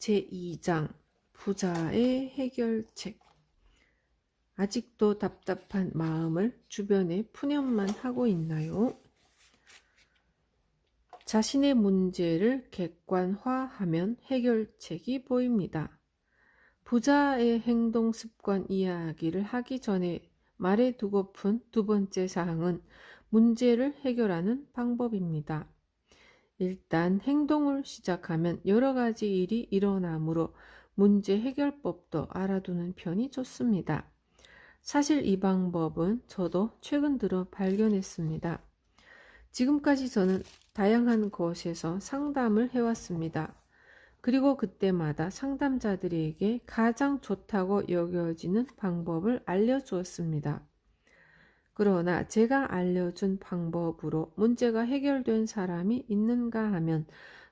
제2장 부자의 해결책. 아직도 답답한 마음을 주변에 푸념만 하고 있나요? 자신의 문제를 객관화하면 해결책이 보입니다. 부자의 행동 습관 이야기를 하기 전에 말해두고픈 두 번째 사항은 문제를 해결하는 방법입니다. 일단 행동을 시작하면 여러 가지 일이 일어나므로 문제 해결법도 알아두는 편이 좋습니다. 사실 이 방법은 저도 최근 들어 발견했습니다. 지금까지 저는 다양한 곳에서 상담을 해왔습니다. 그리고 그때마다 상담자들에게 가장 좋다고 여겨지는 방법을 알려주었습니다. 그러나 제가 알려준 방법으로 문제가 해결된 사람이 있는가 하면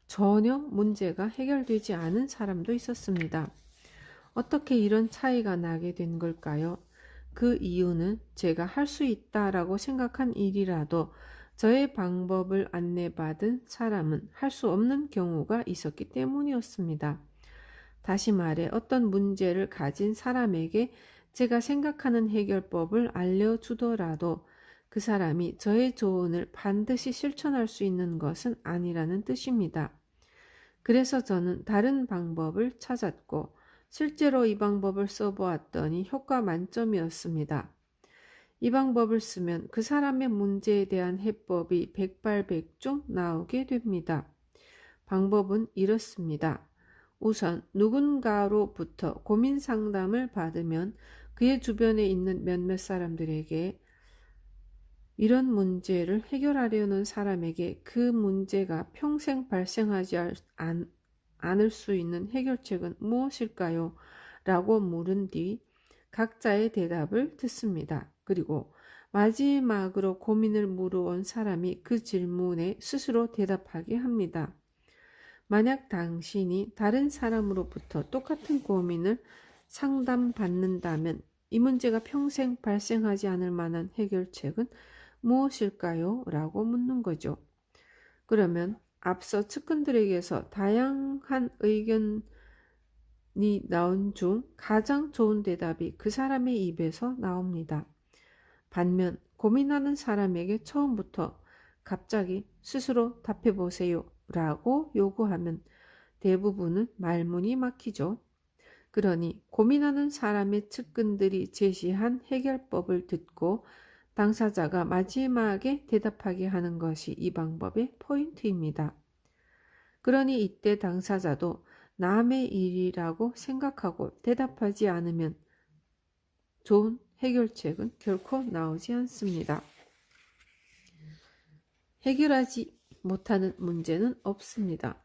전혀 문제가 해결되지 않은 사람도 있었습니다. 어떻게 이런 차이가 나게 된 걸까요? 그 이유는 제가 할 수 있다라고 생각한 일이라도 저의 방법을 안내받은 사람은 할 수 없는 경우가 있었기 때문이었습니다. 다시 말해 어떤 문제를 가진 사람에게 제가 생각하는 해결법을 알려주더라도 그 사람이 저의 조언을 반드시 실천할 수 있는 것은 아니라는 뜻입니다. 그래서 저는 다른 방법을 찾았고 실제로 이 방법을 써보았더니 효과 만점이었습니다. 이 방법을 쓰면 그 사람의 문제에 대한 해법이 백발백중 나오게 됩니다. 방법은 이렇습니다. 우선 누군가로부터 고민 상담을 받으면 그의 주변에 있는 몇몇 사람들에게 이런 문제를 해결하려는 사람에게 그 문제가 평생 발생하지 않을 수 있는 해결책은 무엇일까요? 라고 물은 뒤 각자의 대답을 듣습니다. 그리고 마지막으로 고민을 물어온 사람이 그 질문에 스스로 대답하게 합니다. 만약 당신이 다른 사람으로부터 똑같은 고민을 상담받는다면 이 문제가 평생 발생하지 않을 만한 해결책은 무엇일까요? 라고 묻는 거죠. 그러면 앞서 측근들에게서 다양한 의견이 나온 중 가장 좋은 대답이 그 사람의 입에서 나옵니다. 반면 고민하는 사람에게 처음부터 갑자기 스스로 답해보세요 라고 요구하면 대부분은 말문이 막히죠. 그러니 고민하는 사람의 측근들이 제시한 해결법을 듣고 당사자가 마지막에 대답하게 하는 것이 이 방법의 포인트입니다. 그러니 이때 당사자도 남의 일이라고 생각하고 대답하지 않으면 좋은 해결책은 결코 나오지 않습니다. 해결하지 못하는 문제는 없습니다.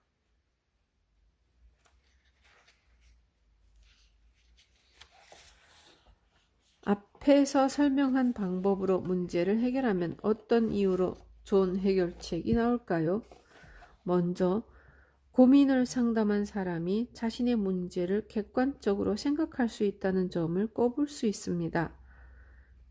앞에서 설명한 방법으로 문제를 해결하면 어떤 이유로 좋은 해결책이 나올까요? 먼저 고민을 상담한 사람이 자신의 문제를 객관적으로 생각할 수 있다는 점을 꼽을 수 있습니다.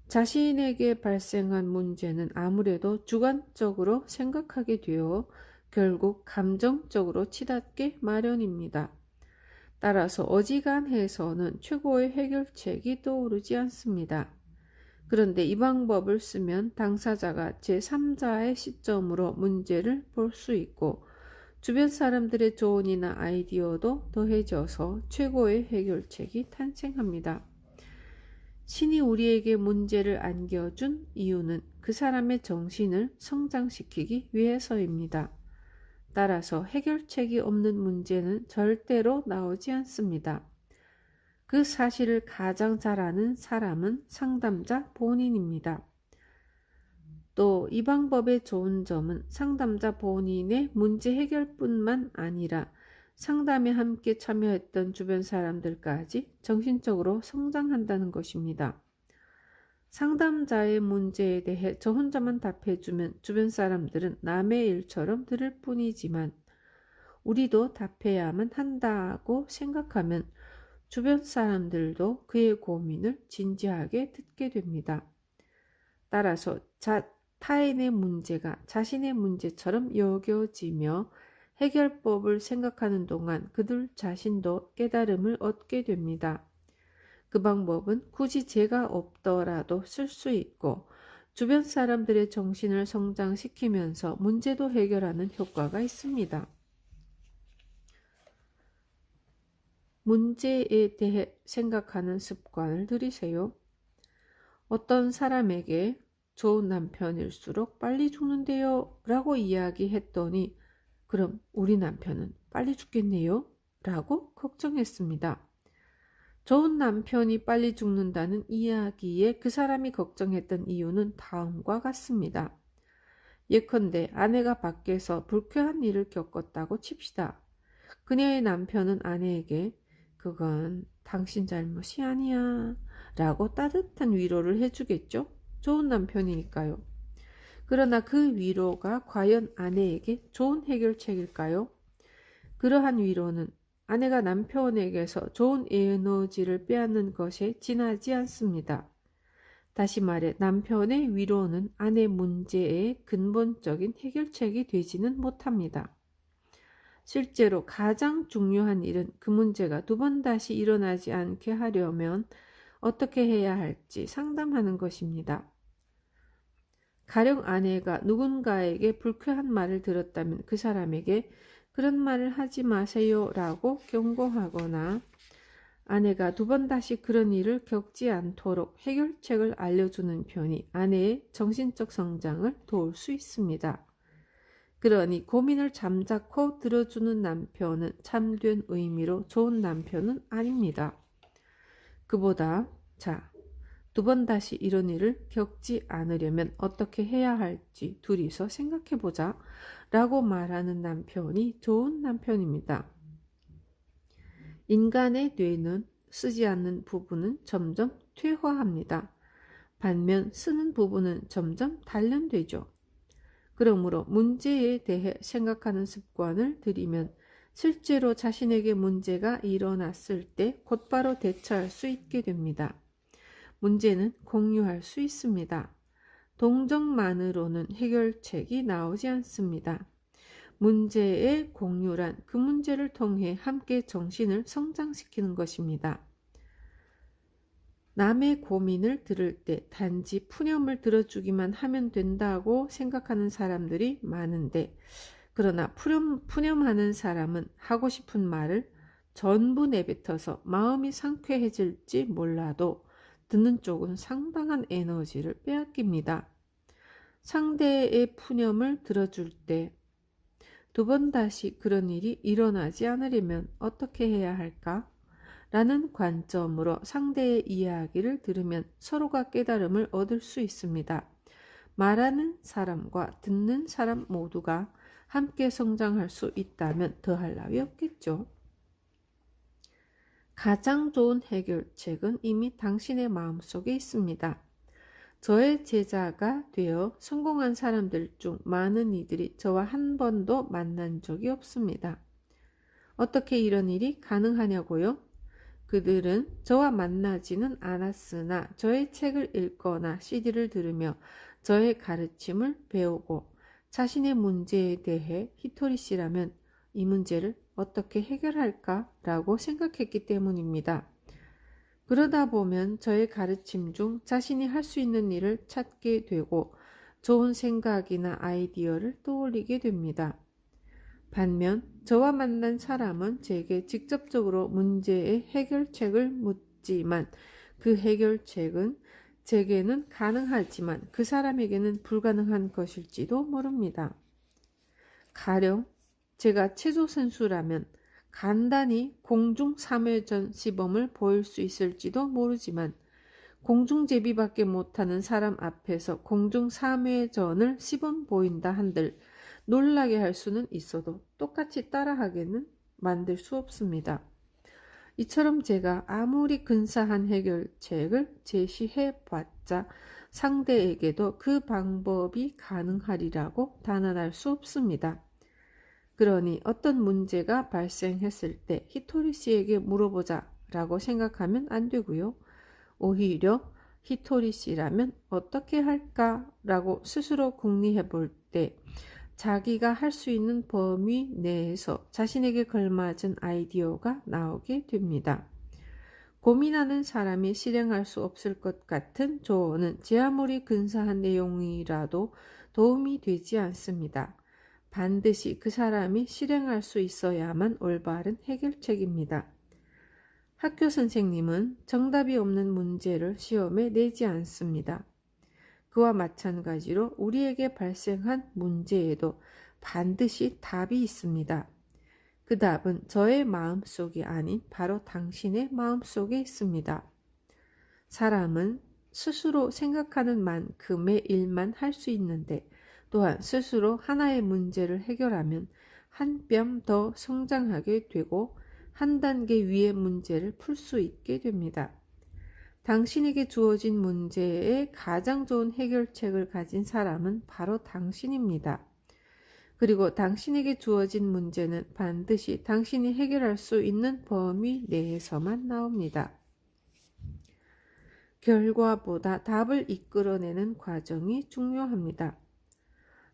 자신에게 발생한 문제는 아무래도 주관적으로 생각하게 되어 결국 감정적으로 치닫게 마련입니다. 따라서 어지간해서는 최고의 해결책이 떠오르지 않습니다. 그런데 이 방법을 쓰면 당사자가 제3자의 시점으로 문제를 볼 수 있고 주변 사람들의 조언이나 아이디어도 더해져서 최고의 해결책이 탄생합니다. 신이 우리에게 문제를 안겨준 이유는 그 사람의 정신을 성장시키기 위해서입니다. 따라서 해결책이 없는 문제는 절대로 나오지 않습니다. 그 사실을 가장 잘 아는 사람은 상담자 본인입니다. 또 이 방법의 좋은 점은 상담자 본인의 문제 해결뿐만 아니라 상담에 함께 참여했던 주변 사람들까지 정신적으로 성장한다는 것입니다. 상담자의 문제에 대해 저 혼자만 답해주면 주변 사람들은 남의 일처럼 들을 뿐이지만 우리도 답해야만 한다고 생각하면 주변 사람들도 그의 고민을 진지하게 듣게 됩니다. 따라서 타인의 문제가 자신의 문제처럼 여겨지며 해결법을 생각하는 동안 그들 자신도 깨달음을 얻게 됩니다. 그 방법은 굳이 제가 없더라도 쓸 수 있고 주변 사람들의 정신을 성장시키면서 문제도 해결하는 효과가 있습니다. 문제에 대해 생각하는 습관을 들이세요. 어떤 사람에게 좋은 남편일수록 빨리 죽는데요 라고 이야기했더니 그럼 우리 남편은 빨리 죽겠네요 라고 걱정했습니다. 좋은 남편이 빨리 죽는다는 이야기에 그 사람이 걱정했던 이유는 다음과 같습니다. 예컨대 아내가 밖에서 불쾌한 일을 겪었다고 칩시다. 그녀의 남편은 아내에게 그건 당신 잘못이 아니야 라고 따뜻한 위로를 해주겠죠. 좋은 남편이니까요. 그러나 그 위로가 과연 아내에게 좋은 해결책일까요? 그러한 위로는 아내가 남편에게서 좋은 에너지를 빼앗는 것에 지나지 않습니다. 다시 말해 남편의 위로는 아내 문제의 근본적인 해결책이 되지는 못합니다. 실제로 가장 중요한 일은 그 문제가 두 번 다시 일어나지 않게 하려면 어떻게 해야 할지 상담하는 것입니다. 가령 아내가 누군가에게 불쾌한 말을 들었다면 그 사람에게 그런 말을 하지 마세요 라고 경고하거나 아내가 두 번 다시 그런 일을 겪지 않도록 해결책을 알려주는 편이 아내의 정신적 성장을 도울 수 있습니다. 그러니 고민을 잠자코 들어주는 남편은 참된 의미로 좋은 남편은 아닙니다. 그보다 두 번 다시 이런 일을 겪지 않으려면 어떻게 해야 할지 둘이서 생각해보자 라고 말하는 남편이 좋은 남편입니다. 인간의 뇌는 쓰지 않는 부분은 점점 퇴화합니다. 반면 쓰는 부분은 점점 단련되죠. 그러므로 문제에 대해 생각하는 습관을 들이면 실제로 자신에게 문제가 일어났을 때 곧바로 대처할 수 있게 됩니다. 문제는 공유할 수 있습니다. 동정만으로는 해결책이 나오지 않습니다. 문제의 공유란 그 문제를 통해 함께 정신을 성장시키는 것입니다. 남의 고민을 들을 때 단지 푸념을 들어주기만 하면 된다고 생각하는 사람들이 많은데 그러나 푸념하는 사람은 하고 싶은 말을 전부 내뱉어서 마음이 상쾌해질지 몰라도 듣는 쪽은 상당한 에너지를 빼앗깁니다. 상대의 푸념을 들어줄 때 두 번 다시 그런 일이 일어나지 않으려면 어떻게 해야 할까? 라는 관점으로 상대의 이야기를 들으면 서로가 깨달음을 얻을 수 있습니다. 말하는 사람과 듣는 사람 모두가 함께 성장할 수 있다면 더할 나위 없겠죠. 가장 좋은 해결책은 이미 당신의 마음속에 있습니다. 저의 제자가 되어 성공한 사람들 중 많은 이들이 저와 한 번도 만난 적이 없습니다. 어떻게 이런 일이 가능하냐고요? 그들은 저와 만나지는 않았으나 저의 책을 읽거나 CD를 들으며 저의 가르침을 배우고 자신의 문제에 대해 히토리 씨라면 이 문제를 어떻게 해결할까? 라고 생각했기 때문입니다. 그러다 보면 저의 가르침 중 자신이 할 수 있는 일을 찾게 되고 좋은 생각이나 아이디어를 떠올리게 됩니다. 반면 저와 만난 사람은 제게 직접적으로 문제의 해결책을 묻지만 그 해결책은 제게는 가능하지만 그 사람에게는 불가능한 것일지도 모릅니다. 가령 제가 체조 선수라면 간단히 공중 3회전 시범을 보일 수 있을지도 모르지만 공중제비밖에 못하는 사람 앞에서 공중 3회전을 시범 보인다 한들 놀라게 할 수는 있어도 똑같이 따라하게는 만들 수 없습니다. 이처럼 제가 아무리 근사한 해결책을 제시해봤자 상대에게도 그 방법이 가능하리라고 단언할 수 없습니다. 그러니 어떤 문제가 발생했을 때 히토리 씨에게 물어보자 라고 생각하면 안 되고요. 오히려 히토리 씨라면 어떻게 할까 라고 스스로 궁리해 볼 때 자기가 할 수 있는 범위 내에서 자신에게 걸맞은 아이디어가 나오게 됩니다. 고민하는 사람이 실행할 수 없을 것 같은 조언은 제 아무리 근사한 내용이라도 도움이 되지 않습니다. 반드시 그 사람이 실행할 수 있어야만 올바른 해결책입니다. 학교 선생님은 정답이 없는 문제를 시험에 내지 않습니다. 그와 마찬가지로 우리에게 발생한 문제에도 반드시 답이 있습니다. 그 답은 저의 마음속이 아닌 바로 당신의 마음속에 있습니다. 사람은 스스로 생각하는 만큼의 일만 할 수 있는데 또한 스스로 하나의 문제를 해결하면 한 뼘 더 성장하게 되고 한 단계 위의 문제를 풀 수 있게 됩니다. 당신에게 주어진 문제에 가장 좋은 해결책을 가진 사람은 바로 당신입니다. 그리고 당신에게 주어진 문제는 반드시 당신이 해결할 수 있는 범위 내에서만 나옵니다. 결과보다 답을 이끌어내는 과정이 중요합니다.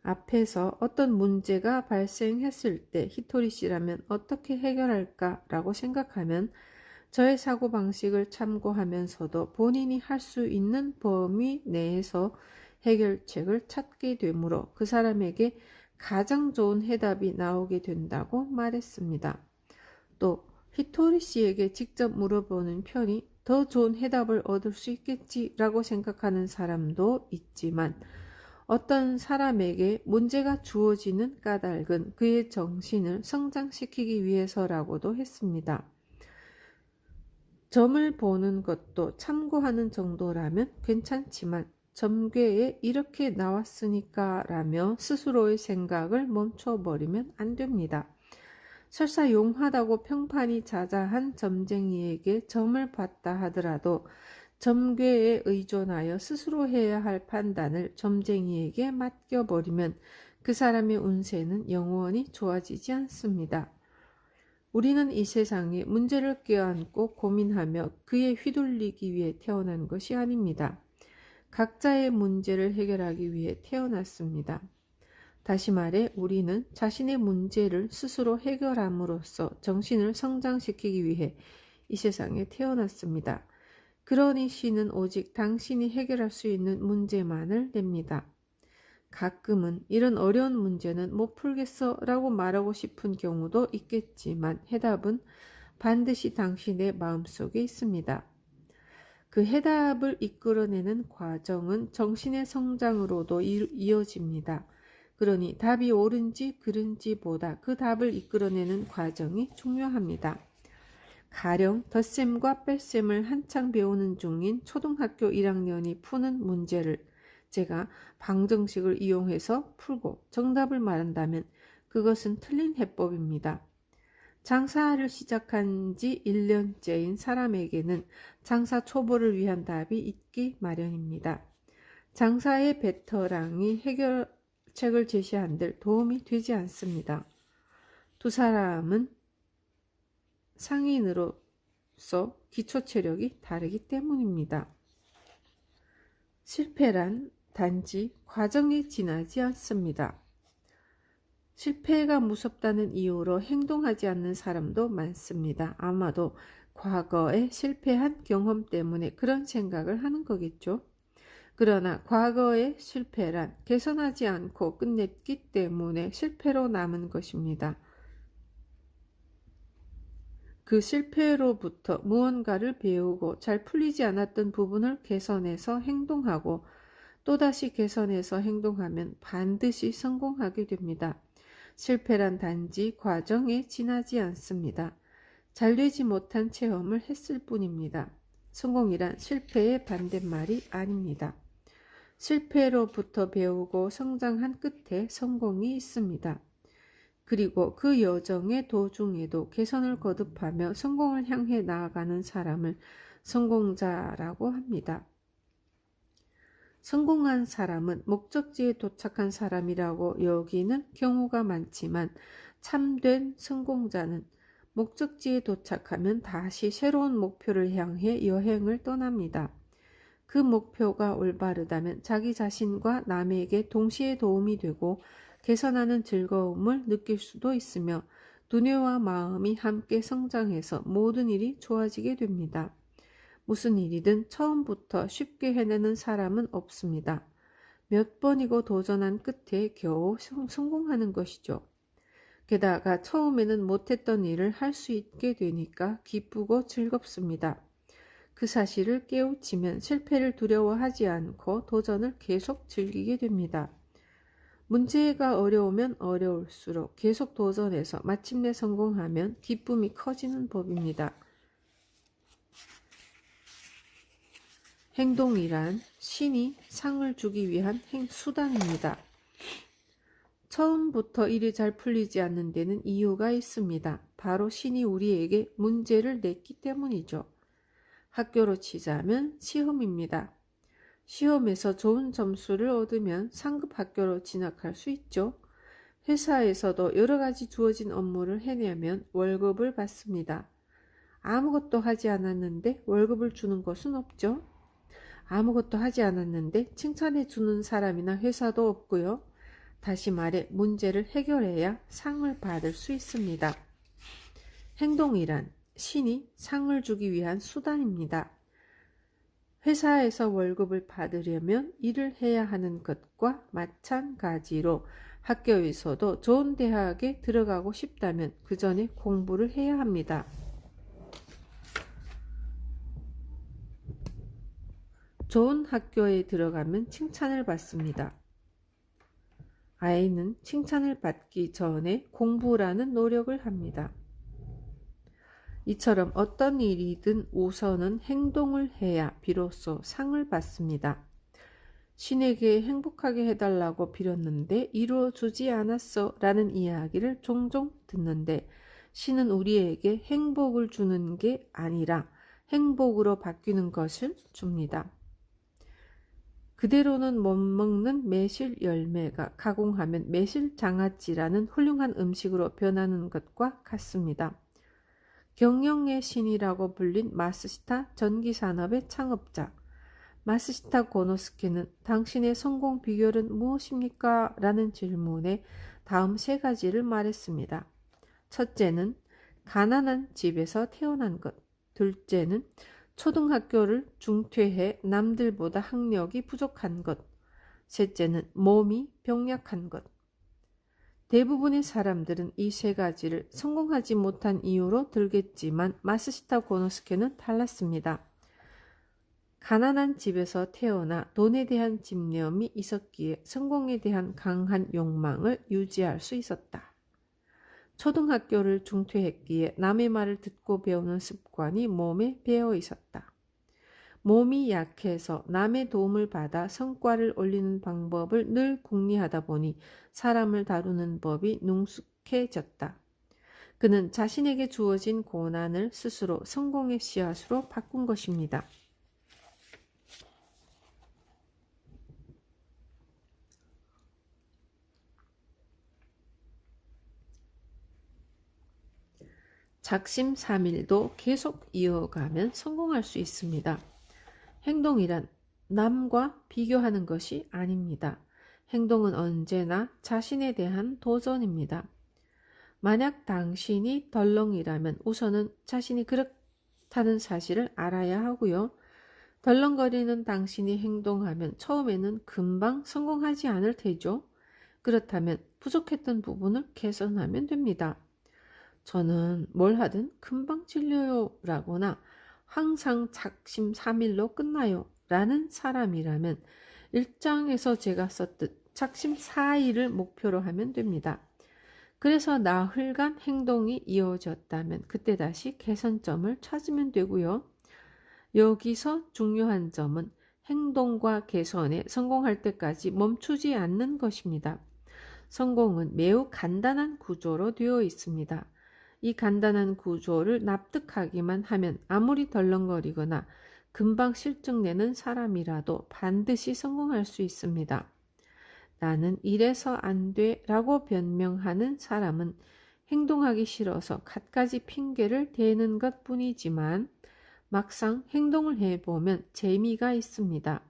앞에서 어떤 문제가 발생했을 때 히토리 씨라면 어떻게 해결할까라고 생각하면 저의 사고방식을 참고하면서도 본인이 할 수 있는 범위 내에서 해결책을 찾게 되므로 그 사람에게 가장 좋은 해답이 나오게 된다고 말했습니다. 또 히토리 씨에게 직접 물어보는 편이 더 좋은 해답을 얻을 수 있겠지라고 생각하는 사람도 있지만 어떤 사람에게 문제가 주어지는 까닭은 그의 정신을 성장시키기 위해서라고도 했습니다. 점을 보는 것도 참고하는 정도라면 괜찮지만 점괘에 이렇게 나왔으니까 라며 스스로의 생각을 멈춰버리면 안 됩니다. 설사 용하다고 평판이 자자한 점쟁이에게 점을 봤다 하더라도 점괘에 의존하여 스스로 해야 할 판단을 점쟁이에게 맡겨버리면 그 사람의 운세는 영원히 좋아지지 않습니다. 우리는 이 세상에 문제를 껴안고 고민하며 그에 휘둘리기 위해 태어난 것이 아닙니다. 각자의 문제를 해결하기 위해 태어났습니다. 다시 말해 우리는 자신의 문제를 스스로 해결함으로써 정신을 성장시키기 위해 이 세상에 태어났습니다. 그러니 시는 오직 당신이 해결할 수 있는 문제만을 냅니다. 가끔은 이런 어려운 문제는 못 풀겠어 라고 말하고 싶은 경우도 있겠지만 해답은 반드시 당신의 마음속에 있습니다. 그 해답을 이끌어내는 과정은 정신의 성장으로도 이어집니다. 그러니 답이 옳은지 그른지보다 그 답을 이끌어내는 과정이 중요합니다. 가령 덧셈과 뺄셈을 한창 배우는 중인 초등학교 1학년이 푸는 문제를 제가 방정식을 이용해서 풀고 정답을 말한다면 그것은 틀린 해법입니다. 장사를 시작한 지 1년째인 사람에게는 장사 초보를 위한 답이 있기 마련입니다. 장사의 베테랑이 해결책을 제시한들 도움이 되지 않습니다. 두 사람은 상인으로서 기초 체력이 다르기 때문입니다. 실패란 단지 과정이 지나지 않습니다. 실패가 무섭다는 이유로 행동하지 않는 사람도 많습니다. 아마도 과거에 실패한 경험 때문에 그런 생각을 하는 거겠죠. 그러나 과거의 실패란 개선하지 않고 끝냈기 때문에 실패로 남은 것입니다. 그 실패로부터 무언가를 배우고 잘 풀리지 않았던 부분을 개선해서 행동하고 또다시 개선해서 행동하면 반드시 성공하게 됩니다. 실패란 단지 과정에 지나지 않습니다. 잘되지 못한 체험을 했을 뿐입니다. 성공이란 실패의 반대말이 아닙니다. 실패로부터 배우고 성장한 끝에 성공이 있습니다. 그리고 그 여정의 도중에도 개선을 거듭하며 성공을 향해 나아가는 사람을 성공자라고 합니다. 성공한 사람은 목적지에 도착한 사람이라고 여기는 경우가 많지만 참된 성공자는 목적지에 도착하면 다시 새로운 목표를 향해 여행을 떠납니다. 그 목표가 올바르다면 자기 자신과 남에게 동시에 도움이 되고 개선하는 즐거움을 느낄 수도 있으며 두뇌와 마음이 함께 성장해서 모든 일이 좋아지게 됩니다. 무슨 일이든 처음부터 쉽게 해내는 사람은 없습니다. 몇 번이고 도전한 끝에 겨우 성공하는 것이죠. 게다가 처음에는 못했던 일을 할 수 있게 되니까 기쁘고 즐겁습니다. 그 사실을 깨우치면 실패를 두려워하지 않고 도전을 계속 즐기게 됩니다. 문제가 어려우면 어려울수록 계속 도전해서 마침내 성공하면 기쁨이 커지는 법입니다. 행동이란 신이 상을 주기 위한 수단입니다. 처음부터 일이 잘 풀리지 않는 데는 이유가 있습니다. 바로 신이 우리에게 문제를 냈기 때문이죠. 학교로 치자면 시험입니다. 시험에서 좋은 점수를 얻으면 상급 학교로 진학할 수 있죠. 회사에서도 여러 가지 주어진 업무를 해내면 월급을 받습니다. 아무것도 하지 않았는데 월급을 주는 것은 없죠. 아무것도 하지 않았는데 칭찬해 주는 사람이나 회사도 없고요. 다시 말해 문제를 해결해야 상을 받을 수 있습니다. 행동이란 신이 상을 주기 위한 수단입니다. 회사에서 월급을 받으려면 일을 해야 하는 것과 마찬가지로 학교에서도 좋은 대학에 들어가고 싶다면 그 전에 공부를 해야 합니다. 좋은 학교에 들어가면 칭찬을 받습니다. 아이는 칭찬을 받기 전에 공부라는 노력을 합니다. 이처럼 어떤 일이든 우선은 행동을 해야 비로소 상을 받습니다. 신에게 행복하게 해달라고 빌었는데 이루어주지 않았어 라는 이야기를 종종 듣는데 신은 우리에게 행복을 주는 게 아니라 행복으로 바뀌는 것을 줍니다. 그대로는 못 먹는 매실 열매가 가공하면 매실 장아찌라는 훌륭한 음식으로 변하는 것과 같습니다. 경영의 신이라고 불린 마쓰시타 전기산업의 창업자 마쓰시타 고노스케는 당신의 성공 비결은 무엇입니까? 라는 질문에 다음 세 가지를 말했습니다. 첫째는 가난한 집에서 태어난 것. 둘째는 초등학교를 중퇴해 남들보다 학력이 부족한 것. 셋째는 몸이 병약한 것. 대부분의 사람들은 이 세 가지를 성공하지 못한 이유로 들겠지만 마쓰시타 고노스케는 달랐습니다. 가난한 집에서 태어나 돈에 대한 집념이 있었기에 성공에 대한 강한 욕망을 유지할 수 있었다. 초등학교를 중퇴했기에 남의 말을 듣고 배우는 습관이 몸에 배어 있었다. 몸이 약해서 남의 도움을 받아 성과를 올리는 방법을 늘 궁리하다 보니 사람을 다루는 법이 능숙해졌다. 그는 자신에게 주어진 고난을 스스로 성공의 씨앗으로 바꾼 것입니다. 작심삼일도 계속 이어가면 성공할 수 있습니다. 행동이란 남과 비교하는 것이 아닙니다. 행동은 언제나 자신에 대한 도전입니다. 만약 당신이 덜렁이라면 우선은 자신이 그렇다는 사실을 알아야 하고요. 덜렁거리는 당신이 행동하면 처음에는 금방 성공하지 않을 테죠. 그렇다면 부족했던 부분을 개선하면 됩니다. 저는 뭘 하든 금방 질려요 라거나 항상 작심삼일로 끝나요 라는 사람이라면 1장에서 제가 썼듯 작심사일을 목표로 하면 됩니다. 그래서 나흘간 행동이 이어졌다면 그때 다시 개선점을 찾으면 되고요. 여기서 중요한 점은 행동과 개선에 성공할 때까지 멈추지 않는 것입니다. 성공은 매우 간단한 구조로 되어 있습니다. 이 간단한 구조를 납득하기만 하면 아무리 덜렁거리거나 금방 실증내는 사람이라도 반드시 성공할 수 있습니다. 나는 이래서 안 돼 라고 변명하는 사람은 행동하기 싫어서 갖가지 핑계를 대는 것 뿐이지만 막상 행동을 해보면 재미가 있습니다.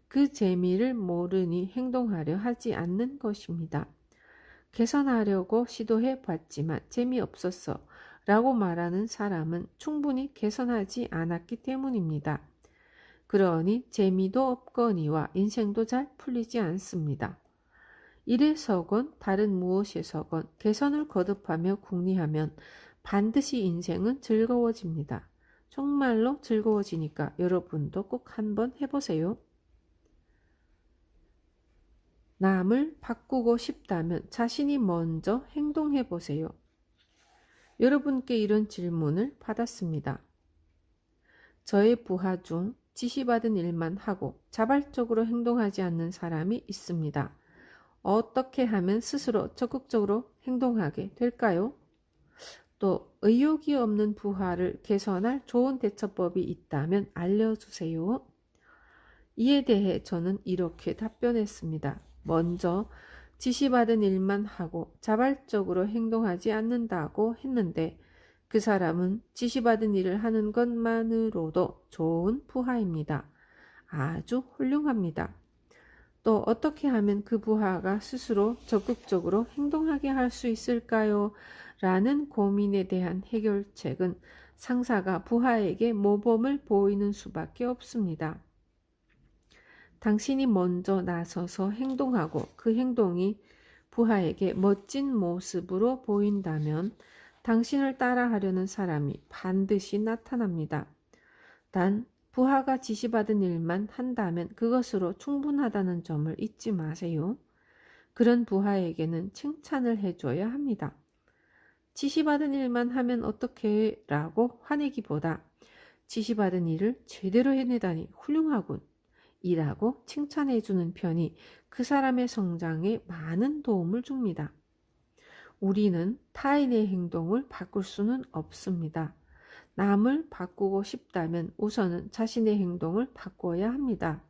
그 재미를 모르니 행동하려 하지 않는 것입니다. 개선하려고 시도해 봤지만 재미없었어 라고 말하는 사람은 충분히 개선하지 않았기 때문입니다. 그러니 재미도 없거니와 인생도 잘 풀리지 않습니다. 일에서건 다른 무엇에서건 개선을 거듭하며 궁리하면 반드시 인생은 즐거워집니다. 정말로 즐거워지니까 여러분도 꼭 한번 해보세요. 남을 바꾸고 싶다면 자신이 먼저 행동해보세요. 여러분께 이런 질문을 받았습니다. 저의 부하 중 지시받은 일만 하고 자발적으로 행동하지 않는 사람이 있습니다. 어떻게 하면 스스로 적극적으로 행동하게 될까요? 또 의욕이 없는 부하를 개선할 좋은 대처법이 있다면 알려주세요. 이에 대해 저는 이렇게 답변했습니다. 먼저 지시받은 일만 하고 자발적으로 행동하지 않는다고 했는데 그 사람은 지시받은 일을 하는 것만으로도 좋은 부하입니다. 아주 훌륭합니다. 또 어떻게 하면 그 부하가 스스로 적극적으로 행동하게 할 수 있을까요? 라는 고민에 대한 해결책은 상사가 부하에게 모범을 보이는 수밖에 없습니다. 당신이 먼저 나서서 행동하고 그 행동이 부하에게 멋진 모습으로 보인다면 당신을 따라하려는 사람이 반드시 나타납니다. 단 부하가 지시받은 일만 한다면 그것으로 충분하다는 점을 잊지 마세요. 그런 부하에게는 칭찬을 해줘야 합니다. 지시받은 일만 하면 어떻게 라고 화내기보다 지시받은 일을 제대로 해내다니 훌륭하군 이라고 칭찬해주는 편이 그 사람의 성장에 많은 도움을 줍니다. 우리는 타인의 행동을 바꿀 수는 없습니다. 남을 바꾸고 싶다면 우선은 자신의 행동을 바꿔야 합니다.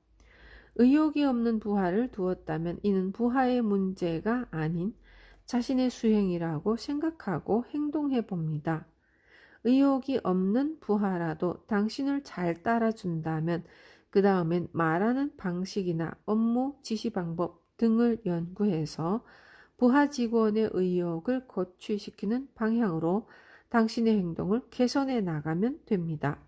의욕이 없는 부하를 두었다면 이는 부하의 문제가 아닌 자신의 수행이라고 생각하고 행동해 봅니다. 의욕이 없는 부하라도 당신을 잘 따라준다면 그 다음엔 말하는 방식이나 업무 지시 방법 등을 연구해서 부하 직원의 의욕을 고취시키는 방향으로 당신의 행동을 개선해 나가면 됩니다.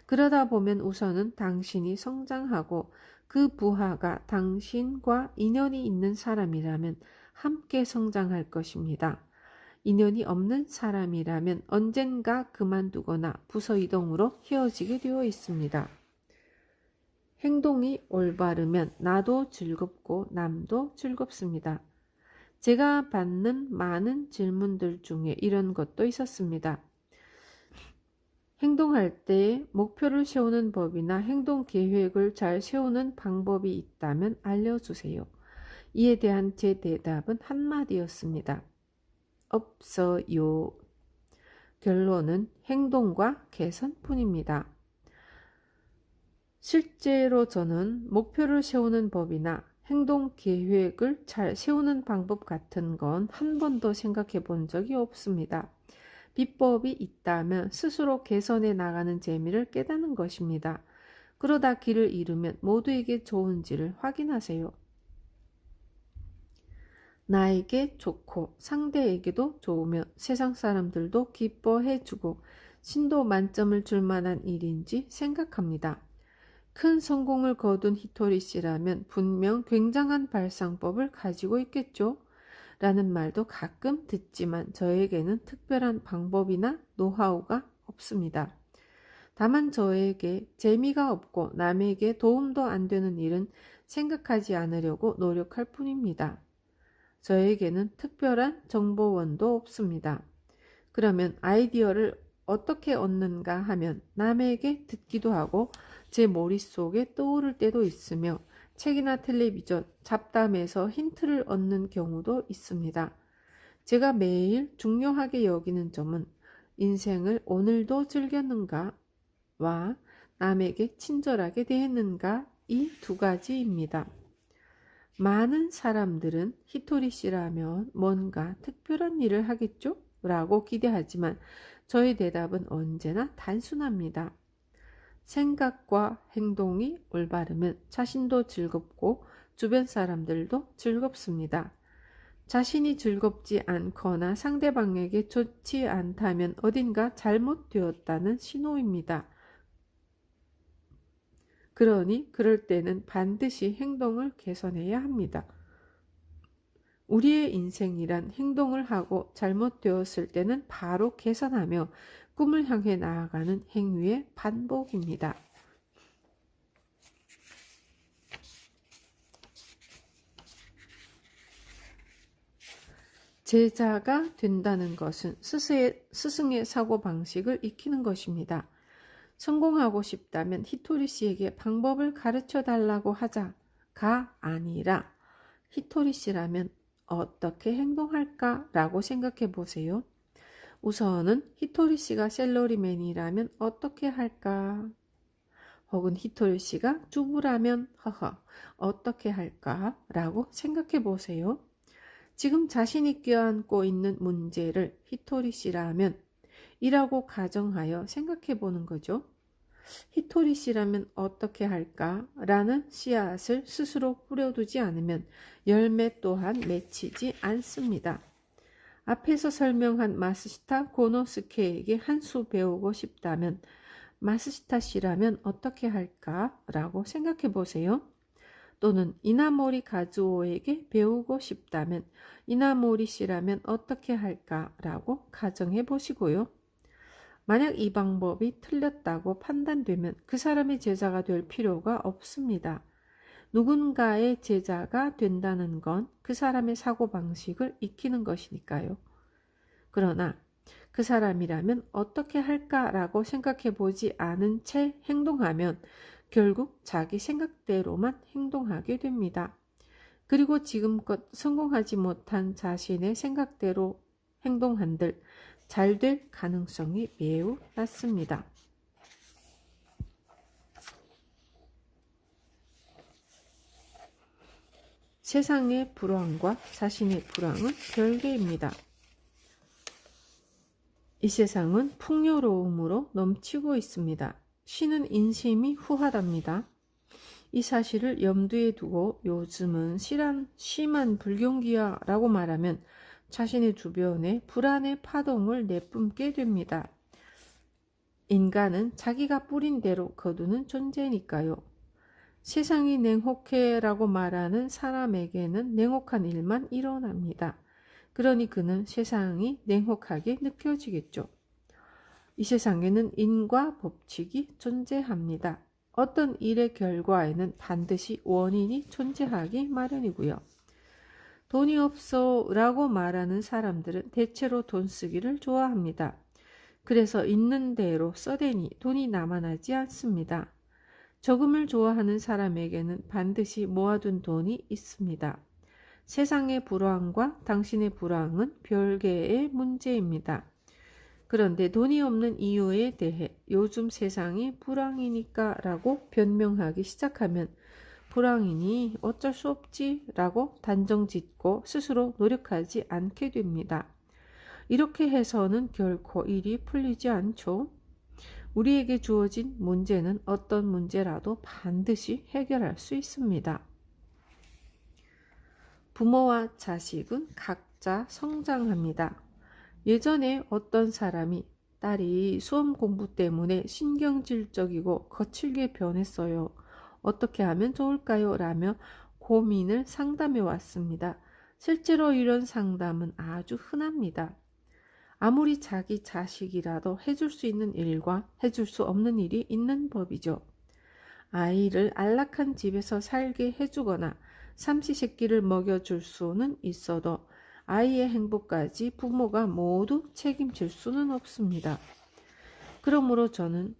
그러다 보면 우선은 당신이 성장하고 그 부하가 당신과 인연이 있는 사람이라면 함께 성장할 것입니다. 인연이 없는 사람이라면 언젠가 그만두거나 부서 이동으로 헤어지게 되어 있습니다. 행동이 올바르면 나도 즐겁고 남도 즐겁습니다. 제가 받는 많은 질문들 중에 이런 것도 있었습니다. 행동할 때 목표를 세우는 법이나 행동 계획을 잘 세우는 방법이 있다면 알려주세요. 이에 대한 제 대답은 한마디였습니다. 없어요. 결론은 행동과 개선뿐입니다. 실제로 저는 목표를 세우는 법이나 행동 계획을 잘 세우는 방법 같은 건 한 번도 생각해 본 적이 없습니다. 비법이 있다면 스스로 개선해 나가는 재미를 깨닫는 것입니다. 그러다 길을 잃으면 모두에게 좋은지를 확인하세요. 나에게 좋고 상대에게도 좋으며 세상 사람들도 기뻐해주고 신도 만점을 줄 만한 일인지 생각합니다. 큰 성공을 거둔 히토리 씨라면 분명 굉장한 발상법을 가지고 있겠죠? 라는 말도 가끔 듣지만 저에게는 특별한 방법이나 노하우가 없습니다. 다만 저에게 재미가 없고 남에게 도움도 안 되는 일은 생각하지 않으려고 노력할 뿐입니다. 저에게는 특별한 정보원도 없습니다. 그러면 아이디어를 어떻게 얻는가 하면 남에게 듣기도 하고 제 머릿속에 떠오를 때도 있으며 책이나 텔레비전, 잡담에서 힌트를 얻는 경우도 있습니다. 제가 매일 중요하게 여기는 점은 인생을 오늘도 즐겼는가와 남에게 친절하게 대했는가 이 두 가지입니다. 많은 사람들은 히토리 씨라면 뭔가 특별한 일을 하겠죠? 라고 기대하지만 저의 대답은 언제나 단순합니다. 생각과 행동이 올바르면 자신도 즐겁고 주변 사람들도 즐겁습니다. 자신이 즐겁지 않거나 상대방에게 좋지 않다면 어딘가 잘못되었다는 신호입니다. 그러니 그럴 때는 반드시 행동을 개선해야 합니다. 우리의 인생이란 행동을 하고 잘못되었을 때는 바로 개선하며 꿈을 향해 나아가는 행위의 반복입니다. 제자가 된다는 것은 스승의 사고방식을 익히는 것입니다. 성공하고 싶다면 히토리 씨에게 방법을 가르쳐 달라고 하자가 아니라 히토리 씨라면 어떻게 행동할까? 라고 생각해 보세요. 우선은 히토리 씨가 셀러리맨이라면 어떻게 할까? 혹은 히토리 씨가 주부라면 어떻게 할까? 라고 생각해 보세요. 지금 자신이 껴안고 있는 문제를 히토리 씨라면 이라고 가정하여 생각해 보는 거죠. 히토리 씨라면 어떻게 할까? 라는 씨앗을 스스로 뿌려두지 않으면 열매 또한 맺히지 않습니다. 앞에서 설명한 마스시타 고노스케에게 한 수 배우고 싶다면 마스시타 씨라면 어떻게 할까? 라고 생각해 보세요. 또는 이나모리 가즈오에게 배우고 싶다면 이나모리 씨라면 어떻게 할까? 라고 가정해 보시고요. 만약 이 방법이 틀렸다고 판단되면 그 사람의 제자가 될 필요가 없습니다. 누군가의 제자가 된다는 건 그 사람의 사고방식을 익히는 것이니까요. 그러나 그 사람이라면 어떻게 할까라고 생각해 보지 않은 채 행동하면 결국 자기 생각대로만 행동하게 됩니다. 그리고 지금껏 성공하지 못한 자신의 생각대로 행동한들 잘 될 가능성이 매우 낮습니다. 세상의 불황과 자신의 불황은 별개입니다. 이 세상은 풍요로움으로 넘치고 있습니다. 신은 인심이 후하답니다. 이 사실을 염두에 두고 요즘은 심한 불경기야 라고 말하면 자신의 주변에 불안의 파동을 내뿜게 됩니다. 인간은 자기가 뿌린 대로 거두는 존재니까요. 세상이 냉혹해 라고 말하는 사람에게는 냉혹한 일만 일어납니다. 그러니 그는 세상이 냉혹하게 느껴지겠죠. 이 세상에는 인과 법칙이 존재합니다. 어떤 일의 결과에는 반드시 원인이 존재하기 마련이고요. 돈이 없어 라고 말하는 사람들은 대체로 돈 쓰기를 좋아합니다. 그래서 있는 대로 써대니 돈이 남아나지 않습니다. 저금을 좋아하는 사람에게는 반드시 모아둔 돈이 있습니다. 세상의 불황과 당신의 불황은 별개의 문제입니다. 그런데 돈이 없는 이유에 대해 요즘 세상이 불황이니까 라고 변명하기 시작하면 불황이니 어쩔 수 없지 라고 단정 짓고 스스로 노력하지 않게 됩니다. 이렇게 해서는 결코 일이 풀리지 않죠. 우리에게 주어진 문제는 어떤 문제라도 반드시 해결할 수 있습니다. 부모와 자식은 각자 성장합니다. 예전에 어떤 사람이 딸이 수험 공부 때문에 신경질적이고 거칠게 변했어요. 어떻게 하면 좋을까요? 라며 고민을 상담해 왔습니다. 실제로 이런 상담은 아주 흔합니다. 아무리 자기 자식이라도 해줄 수 있는 일과 해줄 수 없는 일이 있는 법이죠. 아이를 안락한 집에서 살게 해주거나 삼시세끼를 먹여줄 수는 있어도 아이의 행복까지 부모가 모두 책임질 수는 없습니다. 그러므로 저는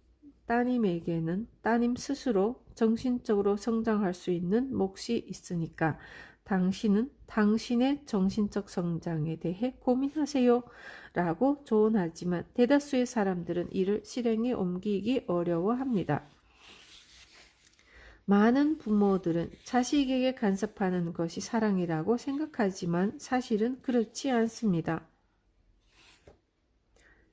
따님에게는 따님 스스로 정신적으로 성장할 수 있는 몫이 있으니까 당신은 당신의 정신적 성장에 대해 고민하세요 라고 조언하지만 대다수의 사람들은 이를 실행에 옮기기 어려워합니다. 많은 부모들은 자식에게 간섭하는 것이 사랑이라고 생각하지만 사실은 그렇지 않습니다.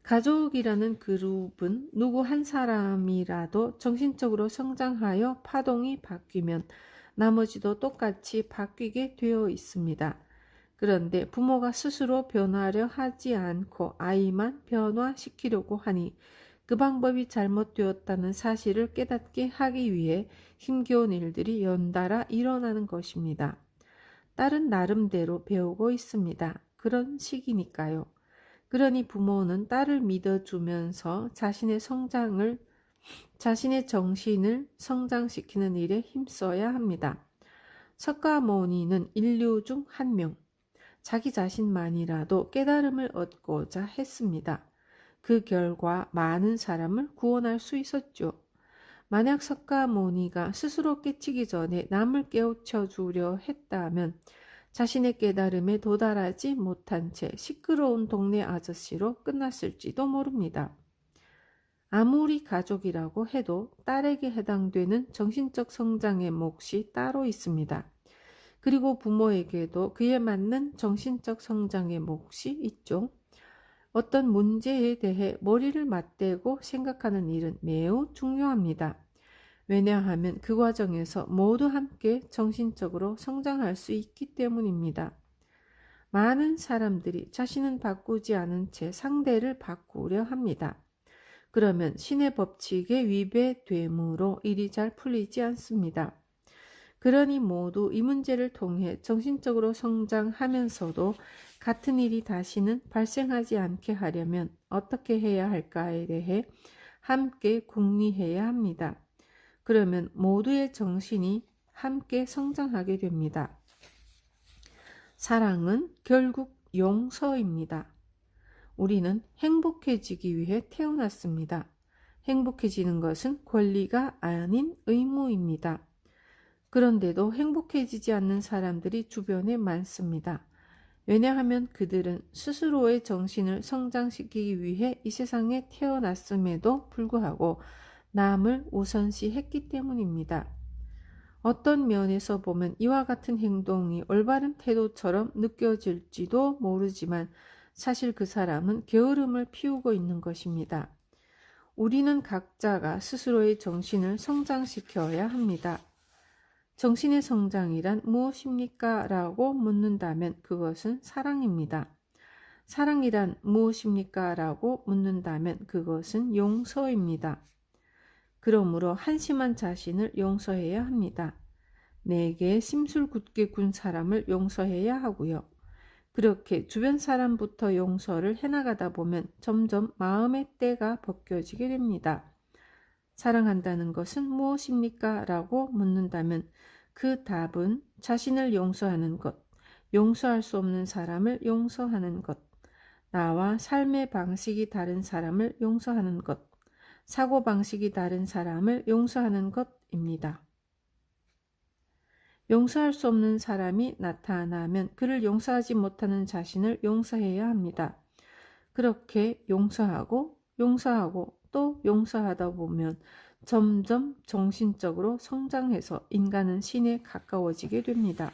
가족이라는 그룹은 누구 한 사람이라도 정신적으로 성장하여 파동이 바뀌면 나머지도 똑같이 바뀌게 되어 있습니다. 그런데 부모가 스스로 변화려 하지 않고 아이만 변화시키려고 하니 그 방법이 잘못되었다는 사실을 깨닫게 하기 위해 힘겨운 일들이 연달아 일어나는 것입니다. 딸은 나름대로 배우고 있습니다. 그런 시기니까요. 그러니 부모는 딸을 믿어주면서 자신의 정신을 성장시키는 일에 힘써야 합니다. 석가모니는 인류 중 한 명, 자기 자신만이라도 깨달음을 얻고자 했습니다. 그 결과 많은 사람을 구원할 수 있었죠. 만약 석가모니가 스스로 깨치기 전에 남을 깨우쳐 주려 했다면 자신의 깨달음에 도달하지 못한 채 시끄러운 동네 아저씨로 끝났을지도 모릅니다. 아무리 가족이라고 해도 딸에게 해당되는 정신적 성장의 몫이 따로 있습니다. 그리고 부모에게도 그에 맞는 정신적 성장의 몫이 있죠. 어떤 문제에 대해 머리를 맞대고 생각하는 일은 매우 중요합니다. 왜냐하면 그 과정에서 모두 함께 정신적으로 성장할 수 있기 때문입니다. 많은 사람들이 자신은 바꾸지 않은 채 상대를 바꾸려 합니다. 그러면 신의 법칙에 위배되므로 일이 잘 풀리지 않습니다. 그러니 모두 이 문제를 통해 정신적으로 성장하면서도 같은 일이 다시는 발생하지 않게 하려면 어떻게 해야 할까에 대해 함께 궁리해야 합니다. 그러면 모두의 정신이 함께 성장하게 됩니다. 사랑은 결국 용서입니다. 우리는 행복해지기 위해 태어났습니다. 행복해지는 것은 권리가 아닌 의무입니다. 그런데도 행복해지지 않는 사람들이 주변에 많습니다. 왜냐하면 그들은 스스로의 정신을 성장시키기 위해 이 세상에 태어났음에도 불구하고 남을 우선시했기 때문입니다. 어떤 면에서 보면 이와 같은 행동이 올바른 태도처럼 느껴질지도 모르지만 사실 그 사람은 게으름을 피우고 있는 것입니다. 우리는 각자가 스스로의 정신을 성장시켜야 합니다. 정신의 성장이란 무엇입니까? 라고 묻는다면 그것은 사랑입니다. 사랑이란 무엇입니까? 라고 묻는다면 그것은 용서입니다. 그러므로 한심한 자신을 용서해야 합니다. 내게 심술 굳게 군 사람을 용서해야 하고요. 그렇게 주변 사람부터 용서를 해나가다 보면 점점 마음의 때가 벗겨지게 됩니다. 사랑한다는 것은 무엇입니까? 라고 묻는다면 그 답은 자신을 용서하는 것, 용서할 수 없는 사람을 용서하는 것, 나와 삶의 방식이 다른 사람을 용서하는 것, 사고방식이 다른 사람을 용서하는 것입니다. 용서할 수 없는 사람이 나타나면 그를 용서하지 못하는 자신을 용서해야 합니다. 그렇게 용서하고 또 용서하다 보면 점점 정신적으로 성장해서 인간은 신에 가까워지게 됩니다.